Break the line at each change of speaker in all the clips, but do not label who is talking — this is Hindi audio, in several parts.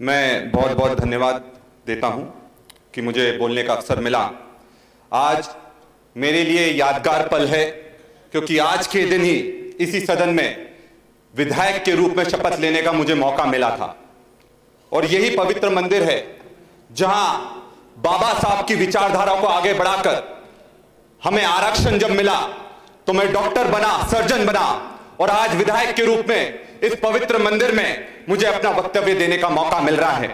मैं बहुत बहुत धन्यवाद देता हूं कि मुझे बोलने का अवसर मिला। आज मेरे लिए यादगार पल है क्योंकि आज के दिन ही इसी सदन में विधायक के रूप में शपथ लेने का मुझे मौका मिला था और यही पवित्र मंदिर है जहां बाबा साहब की विचारधारा को आगे बढ़ाकर हमें आरक्षण जब मिला तो मैं डॉक्टर बना, सर्जन बना और आज विधायक के रूप में इस पवित्र मंदिर में मुझे अपना वक्तव्य देने का मौका मिल रहा है।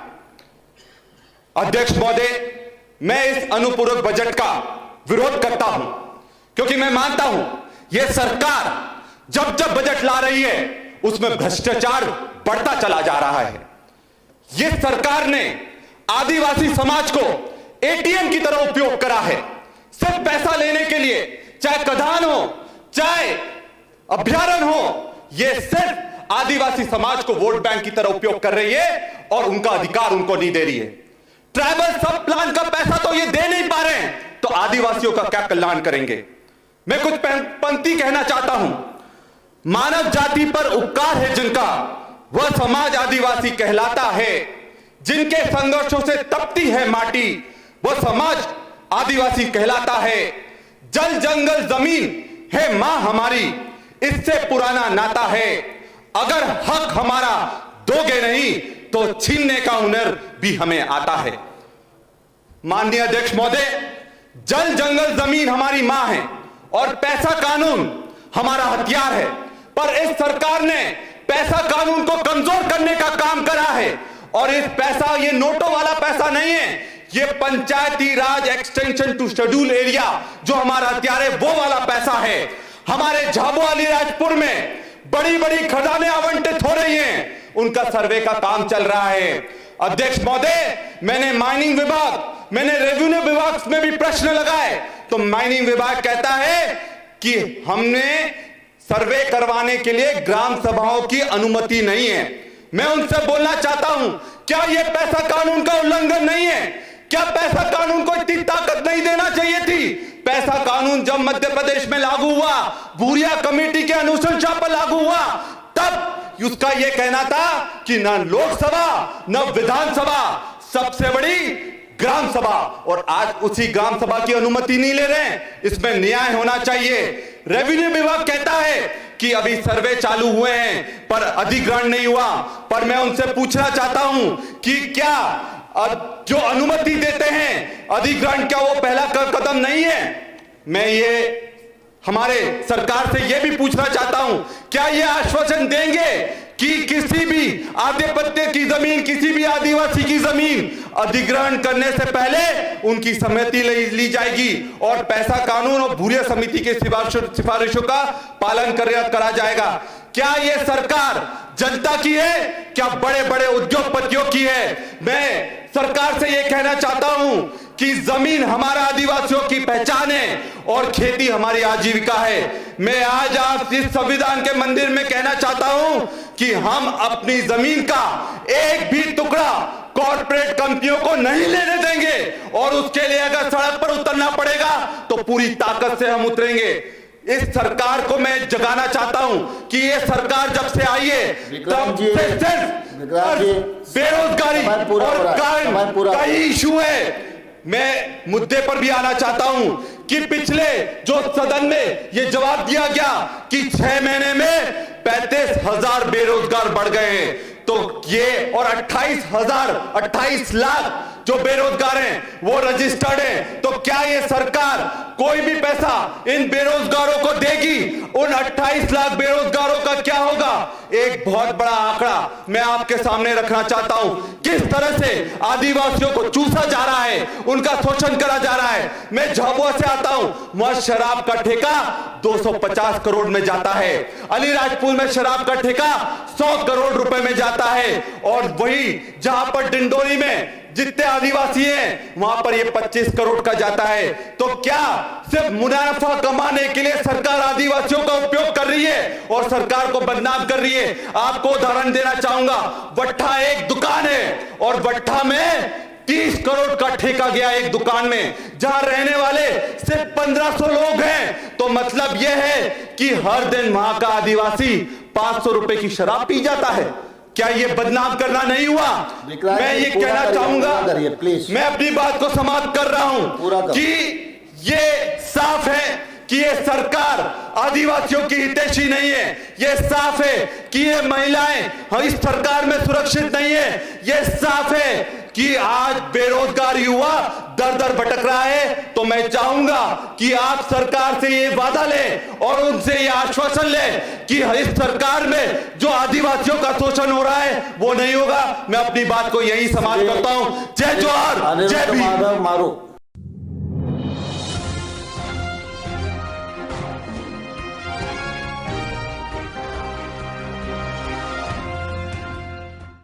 अध्यक्ष महोदय, मैं इस अनुपूरक बजट का विरोध करता हूं क्योंकि मैं मानता हूं यह सरकार जब जब बजट ला रही है उसमें भ्रष्टाचार बढ़ता चला जा रहा है। यह सरकार ने आदिवासी समाज को एटीएम की तरह उपयोग करा है। सिर्फ पैसा लेने के लिए, चाहे कदान हो चाहे अभ्यारण्य हो, यह सिर्फ आदिवासी समाज को वोट बैंक की तरह उपयोग कर रही है और उनका अधिकार उनको नहीं दे रही है। ट्राइबल सब प्लान का पैसा तो ये दे नहीं पा रहे हैं तो आदिवासियों का क्या कल्याण करेंगे। मैं कुछ पंक्ति कहना चाहता हूं। मानव जाति पर उपकार है जिनका, वह समाज आदिवासी कहलाता है। जिनके संघर्षों से तपती है माटी, वह समाज आदिवासी कहलाता है। जल जंगल जमीन है मां हमारी, इससे पुराना नाता है। अगर हक हमारा दोगे नहीं तो छीनने का हुनर भी हमें आता है। माननीय अध्यक्ष महोदय, जल जंगल जमीन हमारी मां है और पैसा कानून हमारा हथियार है, पर इस सरकार ने पैसा कानून को कमजोर करने का काम करा है। और इस पैसा, ये नोटों वाला पैसा नहीं है, ये पंचायती राज एक्सटेंशन टू शेड्यूल एरिया जो हमारा हथियार है वो वाला पैसा है। हमारे झाबुआ अलीराजपुर में बड़ी बड़ी खदानें आवंटित हो रही हैं, उनका सर्वे का काम चल रहा है। अध्यक्ष महोदय, मैंने माइनिंग विभाग, मैंने रेवेन्यू विभाग में भी प्रश्न लगाए तो माइनिंग विभाग कहता है कि हमने सर्वे करवाने के लिए ग्राम सभाओं की अनुमति नहीं है। मैं उनसे बोलना चाहता हूं, क्या यह पैसा कानून का उल्लंघन नहीं है? क्या पैसा कानून को इतनी ताकत नहीं देना चाहिए थी? पैसा कानून जब मध्य प्रदेश में लागू हुआ, भूरिया कमेटी के अनुशंसा पर लागू हुआ, तब उसका यह कहना था कि न लोकसभा न विधानसभा, सबसे बड़ी ग्राम सभा, और आज उसी ग्राम सभा की अनुमति नहीं ले रहे हैं। इसमें न्याय होना चाहिए। रेवेन्यू विभाग कहता है कि अभी सर्वे चालू हुए हैं पर अधिग्रहण नहीं हुआ, पर मैं उनसे पूछना चाहता हूं कि क्या जो अनुमति देते हैं अधिग्रहण, क्या वो पहला कदम नहीं है? मैं ये हमारे सरकार से यह भी पूछना चाहता हूं, क्या ये आश्वासन देंगे कि किसी भी आधिपत्य की जमीन, किसी भी आदिवासी की जमीन अधिग्रहण करने से पहले उनकी सहमति ली जाएगी और पैसा कानून और भूरिया समिति के सिफारिशों का पालन करा जाएगा? क्या यह सरकार जनता की है? क्या बड़े बड़े उद्योगपतियों की है? मैं सरकार से यह कहना चाहता हूं कि जमीन हमारा आदिवासियों की पहचान है और खेती हमारी आजीविका है। मैं आज आप इस संविधान के मंदिर में कहना चाहता हूं कि हम अपनी जमीन का एक भी टुकड़ा कॉर्पोरेट कंपनियों को नहीं लेने देंगे और उसके लिए अगर सड़क पर उतरना पड़ेगा तो पूरी ताकत से हम उतरेंगे। इस सरकार को मैं जगाना चाहता हूं कि ये सरकार जब से आई है तब से सिर्फ बेरोजगारी और क्राइम का इशू है। मैं मुद्दे पर भी आना चाहता हूं कि पिछले जो सदन में ये जवाब दिया गया कि 6 महीने में 35,000 बेरोजगार बढ़ गए हैं, तो ये और 28 लाख जो बेरोजगार हैं वो रजिस्टर्ड हैं, तो क्या ये सरकार कोई भी पैसा इन बेरोजगारों को देगी? उन 28 लाख बेरोजगारों का क्या होगा? एक बहुत बड़ा आंकड़ा मैं आपके सामने रखना चाहता हूं, किस तरह से आदिवासियों को चूसा जा रहा है, उनका शोषण करा जा रहा है। मैं झाबुआ से आता हूं, वहां शराब का ठेका 250 करोड़ में जाता है। अलीराजपुर में शराब का ठेका 100 करोड़ रुपए में जाता है और वही जहां पर डिंडोरी में जितने आदिवासी हैं वहां पर ये 25 करोड़ का जाता है। तो क्या सिर्फ मुनाफा कमाने के लिए सरकार आदिवासियों का उपयोग कर रही है और सरकार को बदनाम कर रही है? आपको उदाहरण देना चाहूंगा, वट्ठा एक दुकान है और वट्ठा में 30 करोड़ का ठेका गया एक दुकान में, जहां रहने वाले सिर्फ 1500 लोग हैं। तो मतलब यह है कि हर दिन वहां का आदिवासी 500 रुपए की शराब पी जाता है। क्या ये बदनाम करना नहीं हुआ? मैं ये कहना चाहूंगा, मैं अपनी बात को समाप्त कर रहा हूं कि ये साफ है कि ये सरकार आदिवासियों की हितैषी नहीं है। ये साफ है कि ये महिलाएं इस सरकार में सुरक्षित नहीं है। ये साफ है कि आज बेरोजगार युवा दर दर भटक रहा है। तो मैं चाहूंगा कि आप सरकार से ये वादा लें और उनसे ये आश्वासन लें कि इस सरकार में जो आदिवासियों का शोषण हो रहा है वो नहीं होगा। मैं अपनी बात को यही समाप्त करता हूं। जय जोहार, जय भीम।
मारो।